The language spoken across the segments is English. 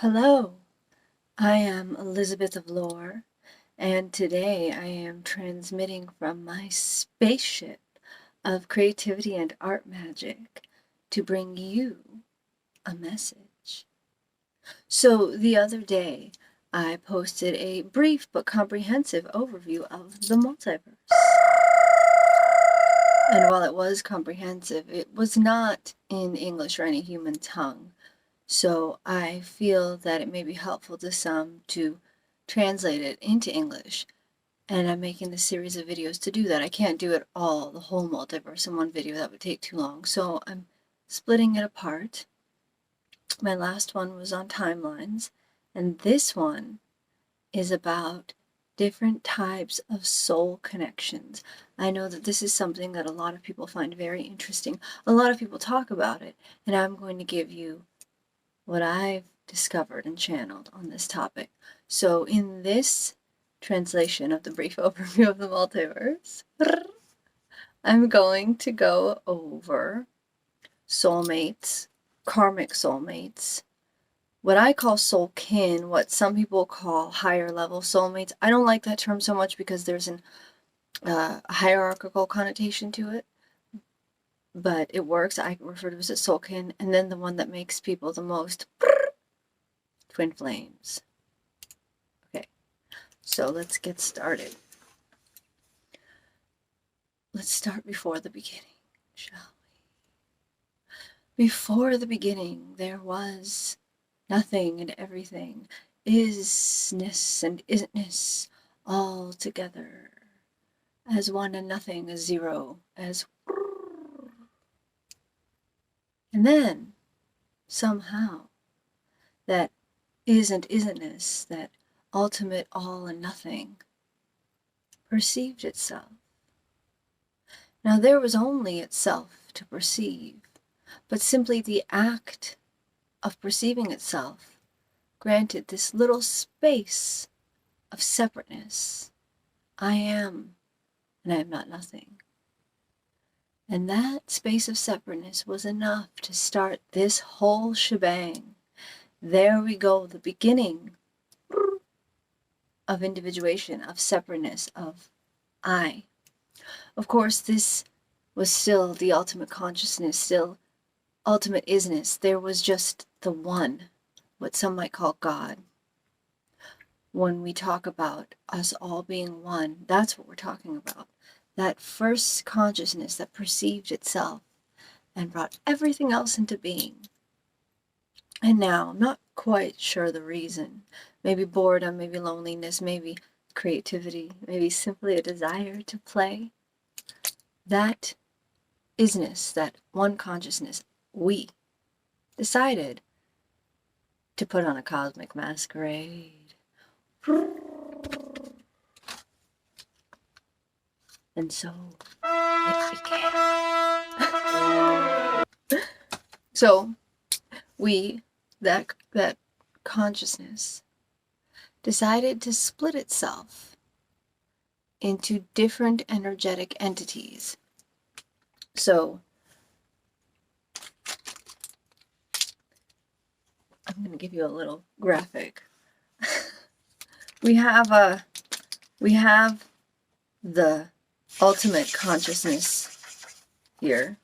Hello, I am Elizabeth of Lore, and today I am transmitting from my spaceship of creativity and art magic to bring you a message. So the other day, I posted a brief but comprehensive overview of the multiverse. And while it was comprehensive, it was not in English or any human tongue. So I feel that it may be helpful to some to translate it into English. And I'm making this series of videos to do that. I can't do it all, the whole multiverse in one video. That would take too long. So I'm splitting it apart. My last one was on timelines. And this one is about different types of soul connections. I know that this is something that a lot of people find very interesting. A lot of people talk about it. And I'm going to give you what I've discovered and channeled on this topic. So in this translation of the brief overview of the multiverse, I'm going to go over soulmates, karmic soulmates, what I call soulkin, what some people call higher level soulmates. I don't like that term so much because there's a hierarchical connotation to it, but it works. I refer to it as soulkin, and then the one that makes people the most twin flames. Okay, so let's get started. Let's start before the beginning, shall we? Before the beginning, there was nothing and everything, isness and isn't-ness, all together, as one and nothing, as zero, as... And then, somehow, that isn't-ness, that ultimate all and nothing, perceived itself. Now there was only itself to perceive, but simply the act of perceiving itself granted this little space of separateness. I am, and I am not nothing. And that space of separateness was enough to start this whole shebang. There we go, the beginning of individuation, of separateness, of I. Of course, this was still the ultimate consciousness, still ultimate isness. There was just the one, what some might call God. When we talk about us all being one, that's what we're talking about. That first consciousness that perceived itself and brought everything else into being. And now, I'm not quite sure the reason. Maybe boredom, maybe loneliness, maybe creativity, maybe simply a desire to play. That isness, that one consciousness, we decided to put on a cosmic masquerade. And so it began. So we, that consciousness, decided to split itself into different energetic entities. So I'm going to give you a little graphic. We have the ultimate consciousness here.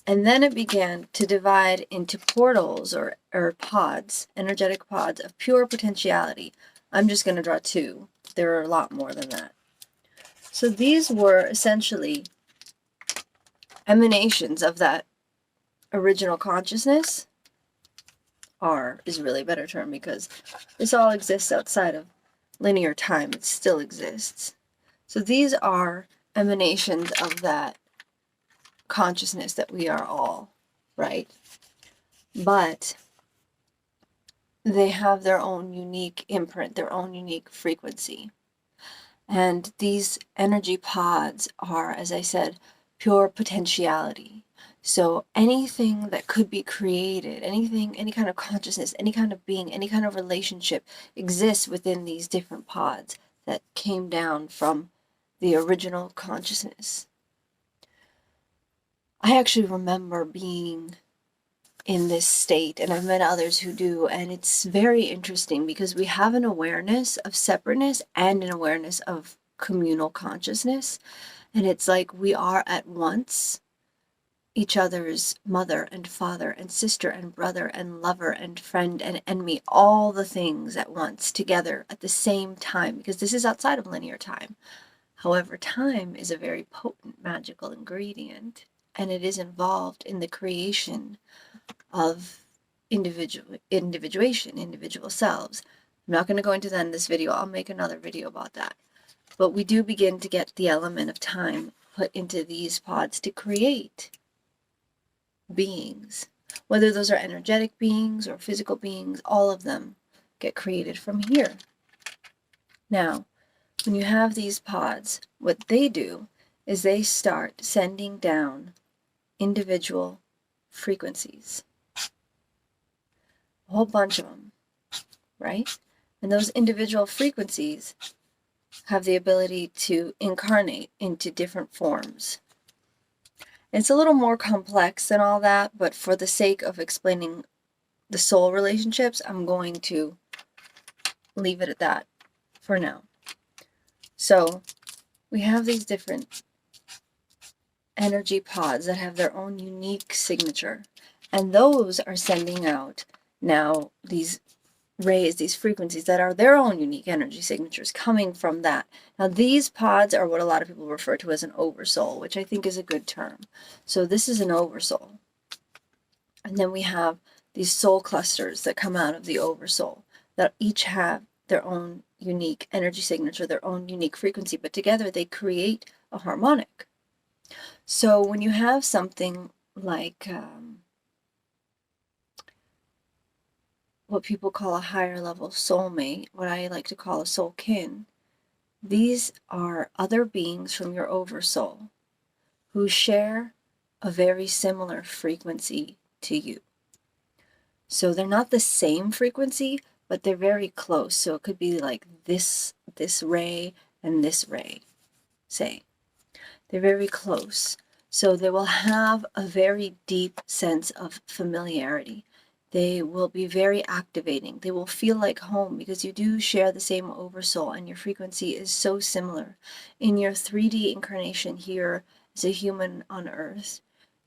And then it began to divide into portals or pods, energetic pods of pure potentiality. I'm just going to draw two. There are a lot more than that. So these were essentially emanations of that original consciousness. R is really a better term because this all exists outside of linear time. It still exists. So these are emanations of that consciousness that we are all, right? But they have their own unique imprint, their own unique frequency. And these energy pods are, as I said, pure potentiality. So anything that could be created, anything, any kind of consciousness, any kind of being, any kind of relationship exists within these different pods that came down from the original consciousness. I actually remember being in this state, and I've met others who do, and it's very interesting because we have an awareness of separateness and an awareness of communal consciousness, and it's like we are at once each other's mother and father and sister and brother and lover and friend and enemy, all the things at once together at the same time, because this is outside of linear time. However, time is a very potent magical ingredient, and it is involved in the creation of individuation, individual selves. I'm not going to go into that in this video. I'll make another video about that. But we do begin to get the element of time put into these pods to create beings. Whether those are energetic beings or physical beings, all of them get created from here. Now, when you have these pods, what they do is they start sending down individual frequencies. A whole bunch of them, right? And those individual frequencies have the ability to incarnate into different forms. It's a little more complex than all that, but for the sake of explaining the soul relationships, I'm going to leave it at that for now. So we have these different energy pods that have their own unique signature, and those are sending out now these rays, these frequencies that are their own unique energy signatures coming from that. Now these pods are what a lot of people refer to as an oversoul, which I think is a good term. So this is an oversoul. And then we have these soul clusters that come out of the oversoul that each have their own unique energy signature, their own unique frequency, but together they create a harmonic. So when you have something like what people call a higher level soulmate, what I like to call a soulkin, these are other beings from your oversoul who share a very similar frequency to you. So they're not the same frequency, but they're very close. So it could be like this ray and this ray, say. They're very close. So they will have a very deep sense of familiarity. They will be very activating. They will feel like home because you do share the same oversoul and your frequency is so similar. In your 3D incarnation here as a human on Earth,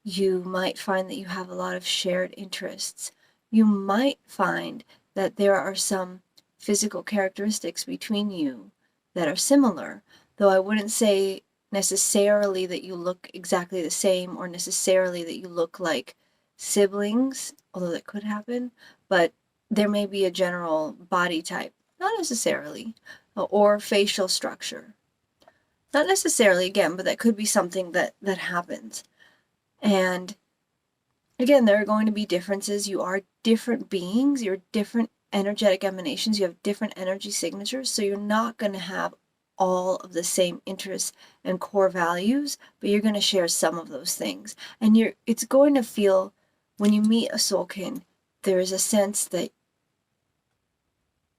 you might find that you have a lot of shared interests. You might find that there are some physical characteristics between you that are similar, though I wouldn't say necessarily that you look exactly the same or necessarily that you look like siblings, although that could happen, but there may be a general body type, not necessarily, or facial structure. Not necessarily, again, but that could be something that happens. And again, there are going to be differences. You are different beings, you're different energetic emanations, you have different energy signatures, so you're not going to have all of the same interests and core values, but you're going to share some of those things. And it's going to feel, when you meet a soulkin, there is a sense that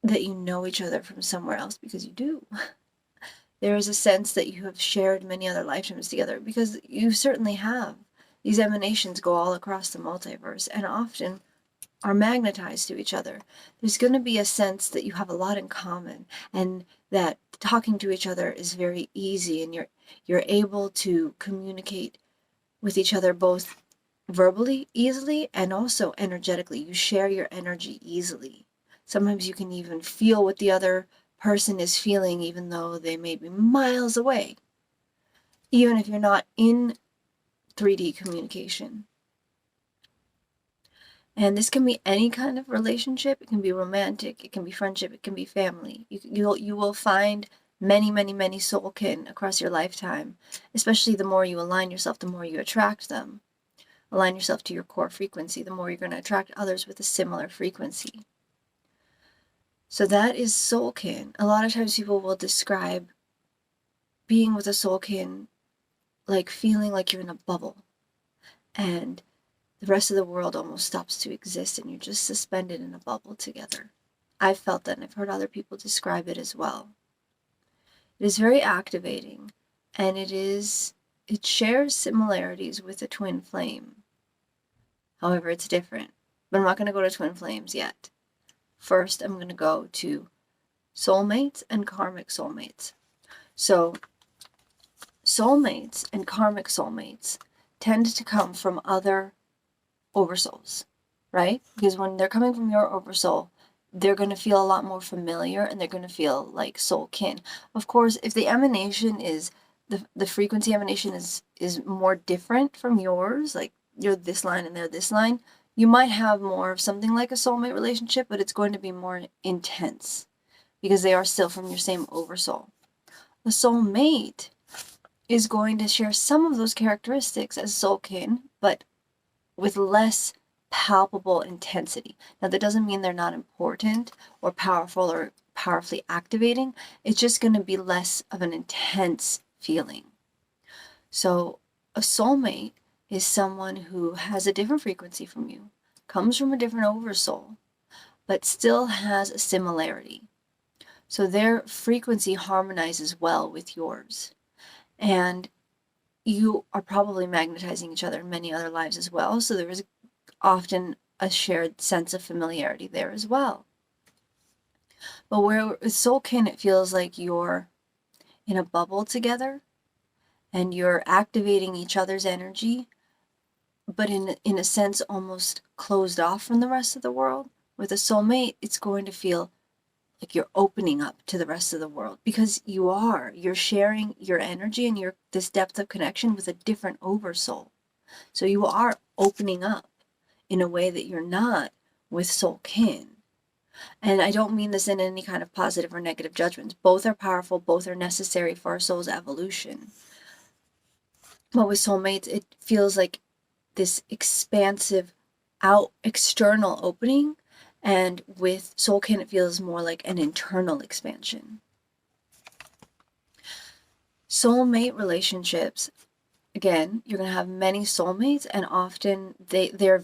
you know each other from somewhere else, because you do. There is a sense that you have shared many other lifetimes together, because you certainly have. These emanations go all across the multiverse and often are magnetized to each other. There's going to be a sense that you have a lot in common and that talking to each other is very easy, and you're able to communicate with each other both verbally easily and also energetically. You share your energy easily. Sometimes you can even feel what the other person is feeling even though they may be miles away, even if you're not in 3D communication. And this can be any kind of relationship. It can be romantic, it can be friendship, it can be family. You will find many, many, many soulkin across your lifetime, especially the more you align yourself, the more you attract them. Align yourself to your core frequency, the more you're going to attract others with a similar frequency. So that is soulkin. A lot of times people will describe being with a soulkin like feeling like you're in a bubble and the rest of the world almost stops to exist and you're just suspended in a bubble together. I've felt that, and I've heard other people describe it as well. It is very activating, and it shares similarities with a twin flame. However, it's different. But I'm not going to go to twin flames yet. First, I'm going to go to soulmates and karmic soulmates. So, soulmates and karmic soulmates tend to come from other oversouls, right? Because when they're coming from your oversoul, they're going to feel a lot more familiar and they're going to feel like soul kin. Of course, if the emanation is the frequency emanation is more different from yours, like you're this line and they're this line, you might have more of something like a soulmate relationship, but it's going to be more intense because they are still from your same oversoul. A soulmate is going to share some of those characteristics as soul kin, but with less palpable intensity. Now, that doesn't mean they're not important or powerful or powerfully activating. It's just going to be less of an intense feeling. So a soulmate is someone who has a different frequency from you, comes from a different oversoul, but still has a similarity. So their frequency harmonizes well with yours. And you are probably magnetizing each other in many other lives as well. So there is often a shared sense of familiarity there as well. But where with soul kin, it feels like you're in a bubble together and you're activating each other's energy, but in a sense almost closed off from the rest of the world. With a soulmate, it's going to feel like you're opening up to the rest of the world because you're sharing your energy and this depth of connection with a different oversoul. So you are opening up in a way that you're not with soul kin. And I don't mean this in any kind of positive or negative judgments. Both are powerful, both are necessary for our soul's evolution. But with soulmates, it feels like this expansive external opening. And with soulkin, it feels more like an internal expansion. Soulmate relationships, again, you're going to have many soulmates, and often they're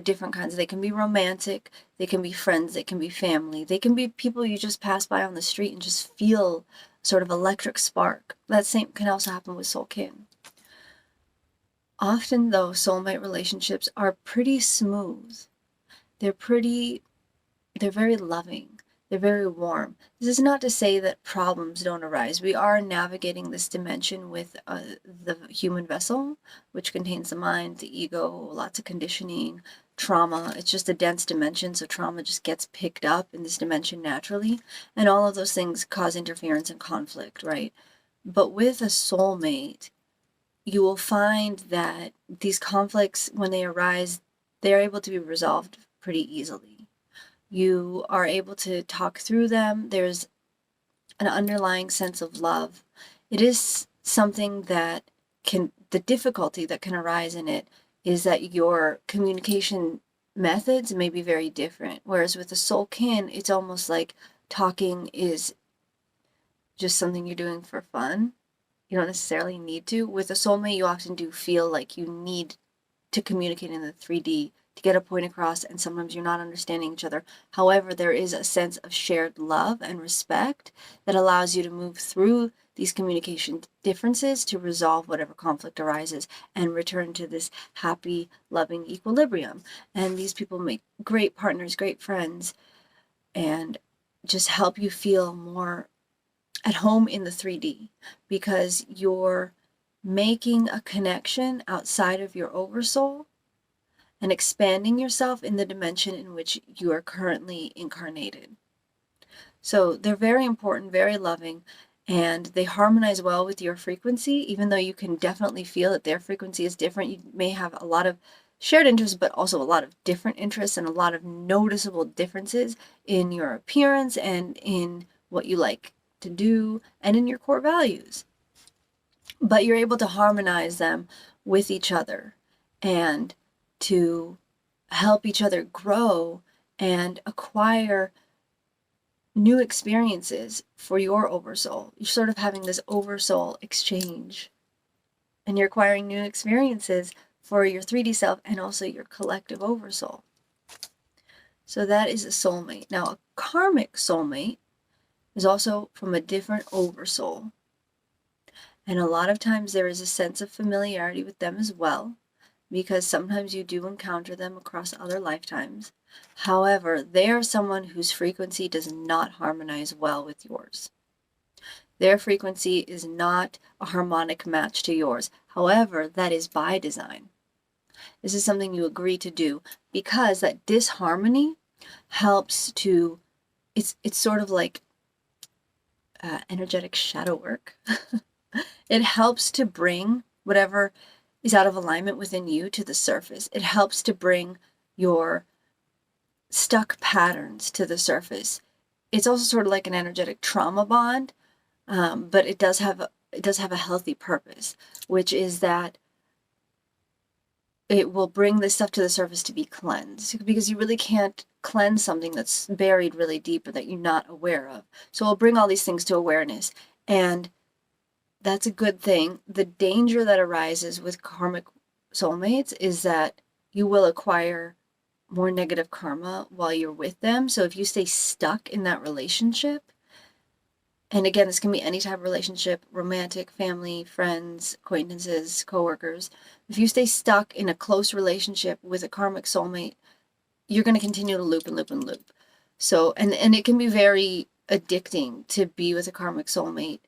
different kinds. They can be romantic, they can be friends, they can be family, they can be people you just pass by on the street and just feel sort of electric spark. That same can also happen with soulkin. Often, though, soulmate relationships are pretty smooth. They're very loving. They're very warm. This is not to say that problems don't arise. We are navigating this dimension with the human vessel, which contains the mind, the ego, lots of conditioning, trauma. It's just a dense dimension, so trauma just gets picked up in this dimension naturally. And all of those things cause interference and conflict, right? But with a soulmate, you will find that these conflicts, when they arise, they're able to be resolved pretty easily. You are able to talk through them. There's an underlying sense of love. It is something that the difficulty that can arise in it is that your communication methods may be very different. Whereas with a soul kin, it's almost like talking is just something you're doing for fun. You don't necessarily need to. With a soulmate, you often do feel like you need to communicate in the 3D to get a point across, and sometimes you're not understanding each other. However, there is a sense of shared love and respect that allows you to move through these communication differences to resolve whatever conflict arises and return to this happy, loving equilibrium. And these people make great partners, great friends, and just help you feel more at home in the 3D because you're making a connection outside of your oversoul and expanding yourself in the dimension in which you are currently incarnated. So they're very important, very loving, and they harmonize well with your frequency, even though you can definitely feel that their frequency is different. You may have a lot of shared interests, but also a lot of different interests and a lot of noticeable differences in your appearance and in what you like to do and in your core values. But you're able to harmonize them with each other and to help each other grow and acquire new experiences for your oversoul. You're sort of having this oversoul exchange, and you're acquiring new experiences for your 3D self and also your collective oversoul. So that is a soulmate. Now, a karmic soulmate is also from a different oversoul. And a lot of times there is a sense of familiarity with them as well. because sometimes you do encounter them across other lifetimes. However, they are someone whose frequency does not harmonize well with yours. Their frequency is not a harmonic match to yours. However, that is by design. This is something you agree to do because that disharmony helps to, it's sort of like energetic shadow work. It helps to bring whatever is out of alignment within you to the surface. It helps to bring your stuck patterns to the surface. It's also sort of like an energetic trauma bond, but it does have a healthy purpose, which is that it will bring this stuff to the surface to be cleansed, because you really can't cleanse something that's buried really deep or that you're not aware of. So it'll bring all these things to awareness, and that's a good thing. The danger that arises with karmic soulmates is that you will acquire more negative karma while you're with them. So if you stay stuck in that relationship, and again, this can be any type of relationship, romantic, family, friends, acquaintances, coworkers. If you stay stuck in a close relationship with a karmic soulmate, you're going to continue to loop and loop and loop. So, and it can be very addicting to be with a karmic soulmate,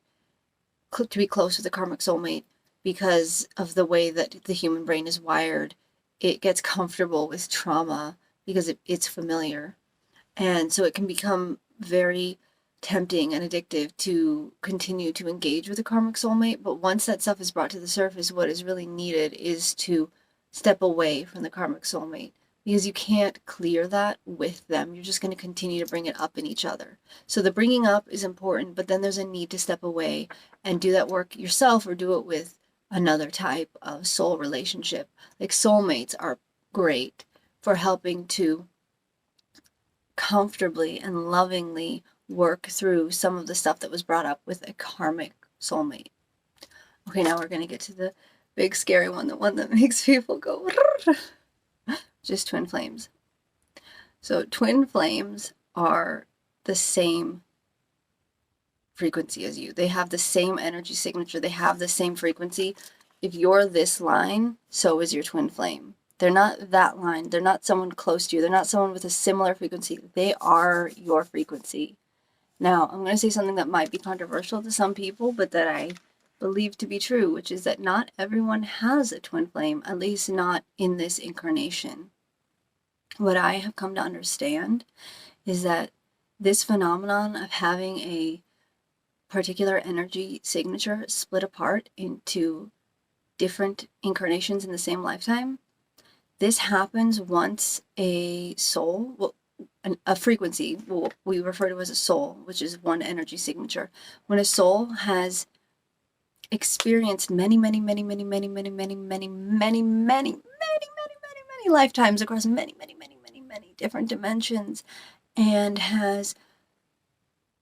to be close with a karmic soulmate, because of the way that the human brain is wired. It gets comfortable with trauma because it's familiar. And so it can become very tempting and addictive to continue to engage with a karmic soulmate. But once that stuff is brought to the surface, what is really needed is to step away from the karmic soulmate, because you can't clear that with them. You're just going to continue to bring it up in each other. So the bringing up is important, but then there's a need to step away and do that work yourself, or do it with another type of soul relationship. Like soulmates are great for helping to comfortably and lovingly work through some of the stuff that was brought up with a karmic soulmate. Okay, now we're going to get to the big scary one, the one that makes people go just twin flames. So twin flames are the same frequency as you. They have the same energy signature. They have the same frequency. If you're this line, so is your twin flame. They're not that line. They're not someone close to you. They're not someone with a similar frequency. They are your frequency. Now, I'm going to say something that might be controversial to some people, but that I believe to be true, which is that not everyone has a twin flame, at least not in this incarnation. What I have come to understand is that this phenomenon of having a particular energy signature split apart into different incarnations in the same lifetime, this happens once a soul, well, a frequency, what we refer to as a soul, which is one energy signature. When a soul has experienced many lifetimes across many different dimensions, and has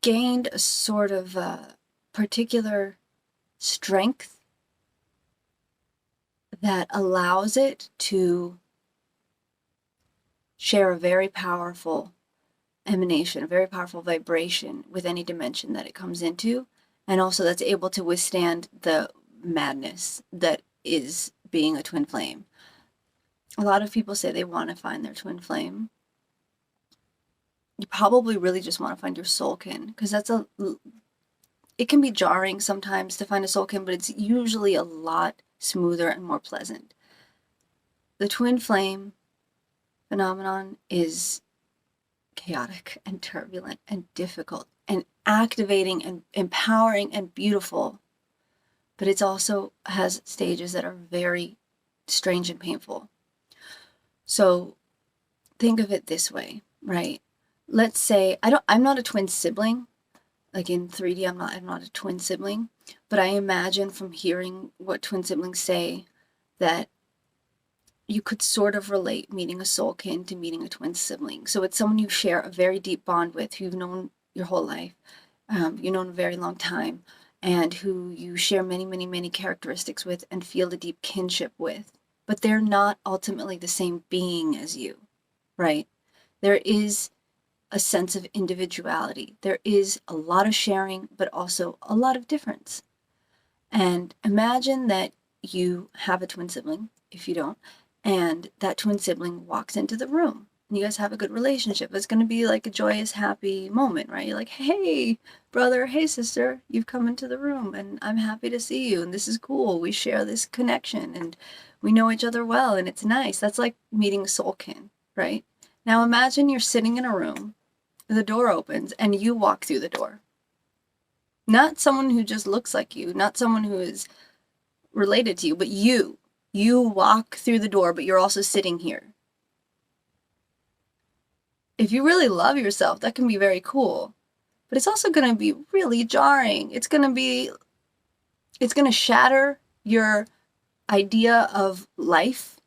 gained a sort of particular strength that allows it to share a very powerful emanation, a very powerful vibration with any dimension that it comes into, and also that's able to withstand the madness that is being a twin flame. A lot of people say they want to find their twin flame. You probably really just want to find your soulkin, because it can be jarring sometimes to find a soulkin, but it's usually a lot smoother and more pleasant. The twin flame phenomenon is chaotic and turbulent and difficult and activating and empowering and beautiful, but it also has stages that are very strange and painful. So think of it this way, right? Let's say I'm not a twin sibling. Like in 3D, I'm not a twin sibling, but I imagine from hearing what twin siblings say that you could sort of relate meeting a soulkin to meeting a twin sibling. So it's someone you share a very deep bond with, who you've known your whole life, you've known a very long time, and who you share many characteristics with and feel a deep kinship with. But they're not ultimately the same being as you, right? There is a sense of individuality. There is a lot of sharing, but also a lot of difference. And imagine that you have a twin sibling, if you don't, and that twin sibling walks into the room. And you guys have a good relationship. It's going to be like a joyous, happy moment, right? You're like, hey, brother, hey, sister, you've come into the room and I'm happy to see you. And this is cool. We share this connection and we know each other well and it's nice. That's like meeting soulkin, right? Now imagine you're sitting in a room, the door opens and you walk through the door. Not someone who just looks like you, not someone who is related to you, but you. You walk through the door, but you're also sitting here. If you really love yourself, that can be very cool. But it's also going to be really jarring. It's going to shatter your idea of life,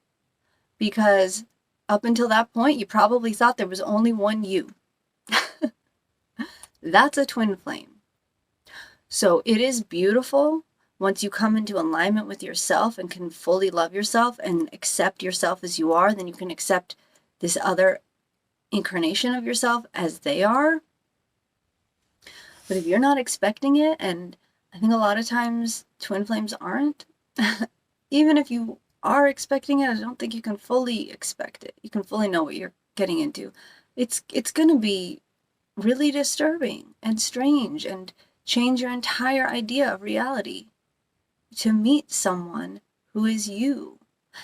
because up until that point, you probably thought there was only one you. That's a twin flame. So it is beautiful once you come into alignment with yourself and can fully love yourself and accept yourself as you are. Then you can accept this other incarnation of yourself as they are. But if you're not expecting it, and I think a lot of times twin flames aren't, even if you are expecting it, I don't think you can fully expect it. You can fully know what you're getting into. It's going to be really disturbing and strange and change your entire idea of reality to meet someone who is you.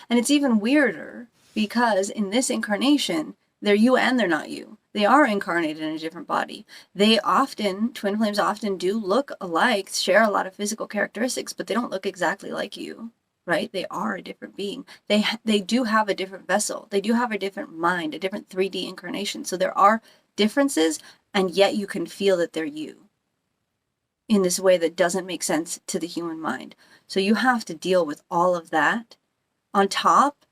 And it's even weirder because in this incarnation, they're you and they're not you. They are incarnated in a different body. Twin flames often do look alike, share a lot of physical characteristics, but they don't look exactly like you, right? They are a different being. They do have a different vessel. They do have a different mind, a different 3D incarnation. So there are differences, and yet you can feel that they're you in this way that doesn't make sense to the human mind. So you have to deal with all of that on top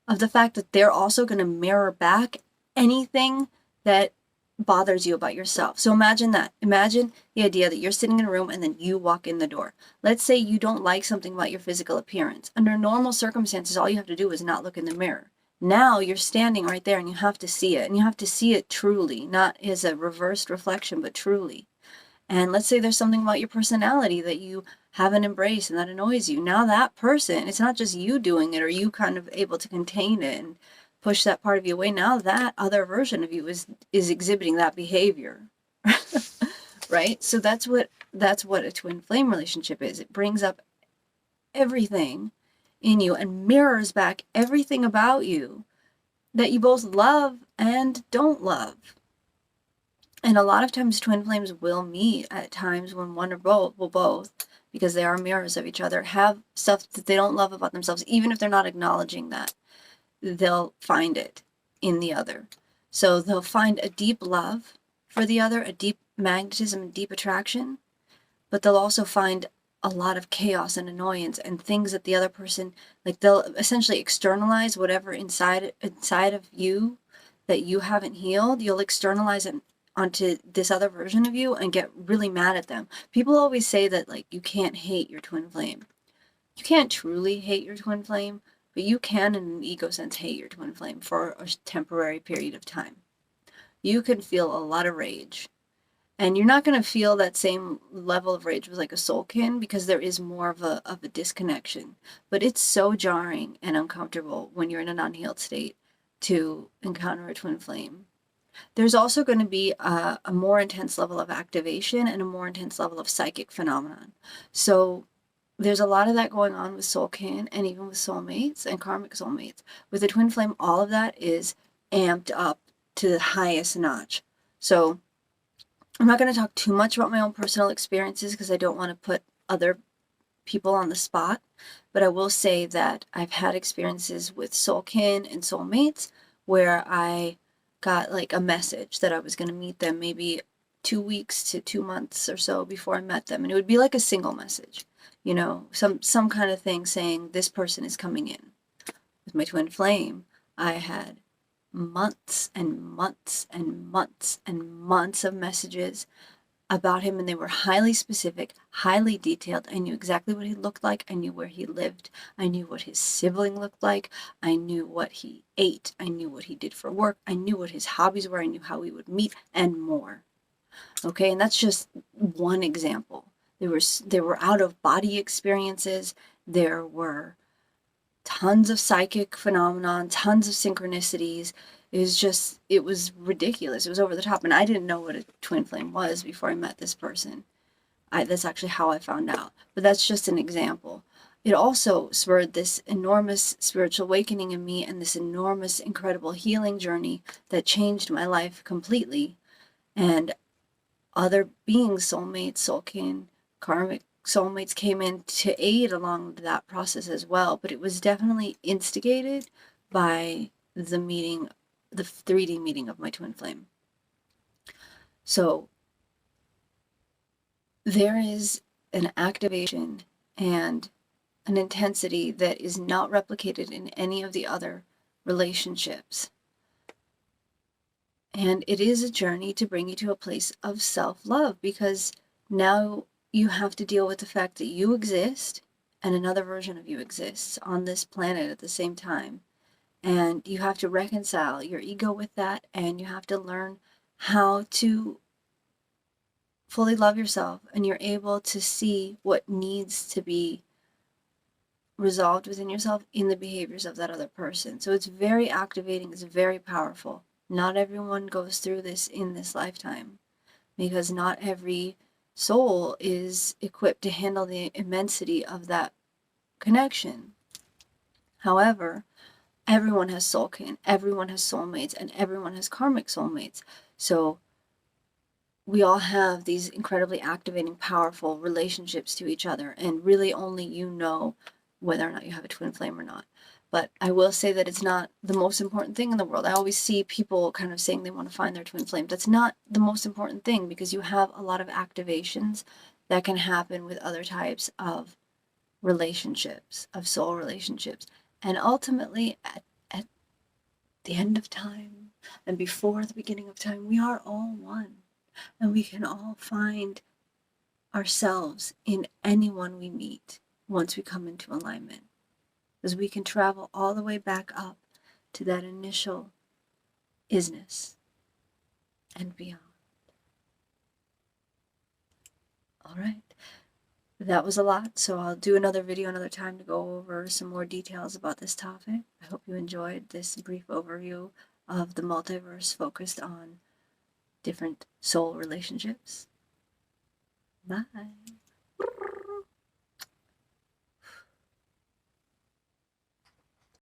of the fact that they're also going to mirror back anything that bothers you about yourself. So imagine that. Imagine the idea that you're sitting in a room and then you walk in the door. Let's say you don't like something about your physical appearance. Under normal circumstances, all you have to do is not look in the mirror. Now you're standing right there and you have to see it. And you have to see it truly, not as a reversed reflection, but truly. And let's say there's something about your personality that you haven't embraced and that annoys you. Now that person, it's not just you doing it or you kind of able to contain it and push that part of you away. Now that other version of you is exhibiting that behavior. Right? So that's what a twin flame relationship is. It brings up everything in you and mirrors back everything about you that you both love and don't love. And a lot of times twin flames will meet at times when one or both will both, because they are mirrors of each other, have stuff that they don't love about themselves, even if they're not acknowledging that. They'll find it in the other. So they'll find a deep love for the other, a deep magnetism and deep attraction, but they'll also find a lot of chaos and annoyance and things that the other person, like they'll essentially externalize whatever inside of you that you haven't healed. You'll externalize it onto this other version of you and get really mad at them. People always say that like you can't hate your twin flame. You can't truly hate your twin flame, but you can in an ego sense hate your twin flame for a temporary period of time. You can feel a lot of rage. And you're not going to feel that same level of rage with like a soulkin, because there is more of a disconnection. But it's so jarring and uncomfortable when you're in an unhealed state to encounter a twin flame. There's also going to be a more intense level of activation and a more intense level of psychic phenomenon. So there's a lot of that going on with soulkin and even with soulmates and karmic soulmates. With the twin flame, all of that is amped up to the highest notch. So I'm not going to talk too much about my own personal experiences because I don't want to put other people on the spot, but I will say that I've had experiences with soulkin and soulmates where I got like a message that I was going to meet them maybe 2 weeks to 2 months or so before I met them. And it would be like a single message, you know, some kind of thing saying this person is coming in. With my twin flame, I had months and months and months and months of messages about him, and they were highly specific, highly detailed. I knew exactly what he looked like. I knew where he lived. I knew what his sibling looked like. I knew what he ate. I knew what he did for work. I knew what his hobbies were. I knew how we would meet and more. Okay, and that's just one example. There were out of body experiences. There were tons of psychic phenomenon, tons of synchronicities. It was ridiculous. It was over the top. And I didn't know what a twin flame was before I met this person. That's actually how I found out. But that's just an example. It also spurred this enormous spiritual awakening in me and this enormous, incredible healing journey that changed my life completely. And other beings, soulmates, soulkin, karmic soulmates came in to aid along that process as well. But it was definitely instigated by the meeting, the 3D meeting of my twin flame. So there is an activation and an intensity that is not replicated in any of the other relationships. And it is a journey to bring you to a place of self-love, because now you have to deal with the fact that you exist and another version of you exists on this planet at the same time. And you have to reconcile your ego with that, and you have to learn how to fully love yourself, and you're able to see what needs to be resolved within yourself in the behaviors of that other person. So it's very activating, it's very powerful. Not everyone goes through this in this lifetime, because not every soul is equipped to handle the immensity of that connection. However, everyone has soulkin, everyone has soulmates, and everyone has karmic soulmates. So we all have these incredibly activating, powerful relationships to each other, and really only you know whether or not you have a twin flame or not. But I will say that it's not the most important thing in the world. I always see people kind of saying they want to find their twin flame. That's not the most important thing, because you have a lot of activations that can happen with other types of relationships, of soul relationships. And ultimately, at the end of time and before the beginning of time, we are all one. And we can all find ourselves in anyone we meet once we come into alignment. Because we can travel all the way back up to that initial isness and beyond. All right. That was a lot, so I'll do another video another time to go over some more details about this topic. I hope you enjoyed this brief overview of the multiverse focused on different soul relationships. Bye.